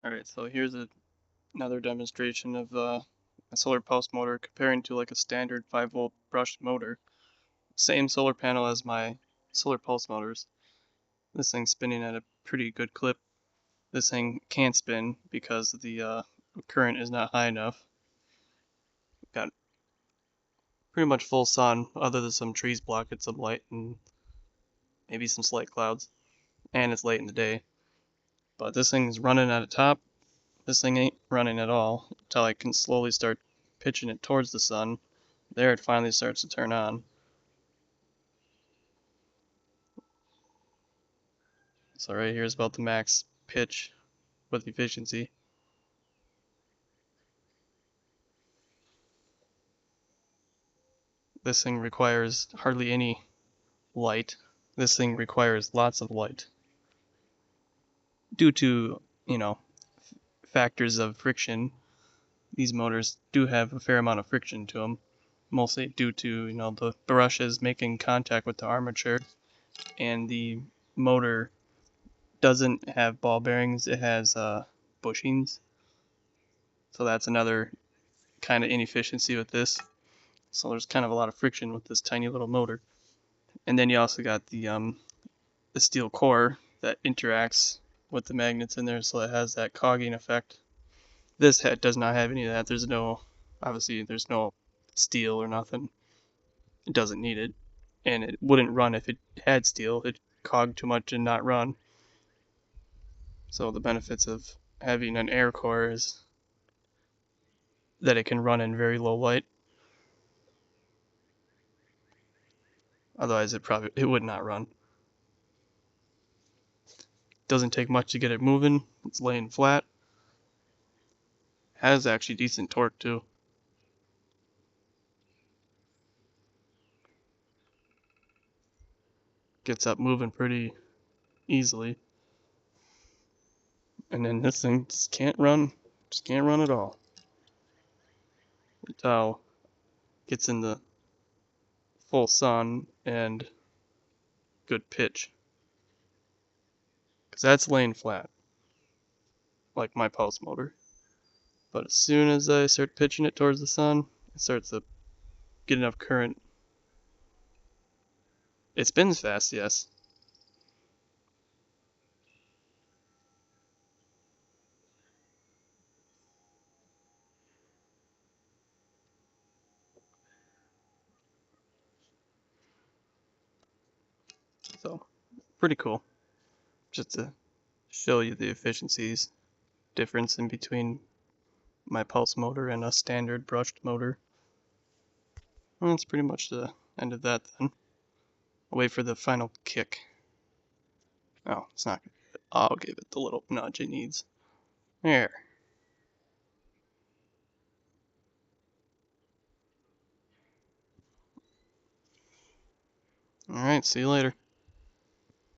Alright, so here's another demonstration of a solar pulse motor comparing to like a standard 5-volt brushed motor. Same solar panel as my solar pulse motors. This thing's spinning at a pretty good clip. This thing can't spin because the current is not high enough. Got pretty much full sun, other than some trees blocking some light and maybe some slight clouds. And it's late in the day. But this thing's running at a top. This thing ain't running at all until I can slowly start pitching it towards the sun. There it finally starts to turn on. So right here is about the max pitch with efficiency. This thing requires hardly any light. This thing requires lots of light. Due to, factors of friction, these motors do have a fair amount of friction to them. Mostly due to, the brushes making contact with the armature, and the motor doesn't have ball bearings, it has bushings. So that's another kind of inefficiency with this. So there's kind of a lot of friction with this tiny little motor. And then you also got the steel core that interacts with the magnets in there, so it has that cogging effect. This head does not have any of that. There's no steel or nothing. It doesn't need it. And it wouldn't run if it had steel. It'd cog too much and not run. So the benefits of having an air core is that it can run in very low light. Otherwise it would not run. Doesn't take much to get it moving. It's laying flat. Has actually decent torque too. Gets up moving pretty easily. And then this thing just can't run at all. Until it gets in the full sun and good pitch. Because that's laying flat, like my pulse motor. But as soon as I start pitching it towards the sun, it starts to get enough current. It spins fast, yes. So, pretty cool. Just to show you the efficiencies difference in between my pulse motor and a standard brushed motor. And that's pretty much the end of that then. I'll wait for the final kick. Oh, it's not gonna get it. I'll give it the little nudge it needs. There. Alright, see you later.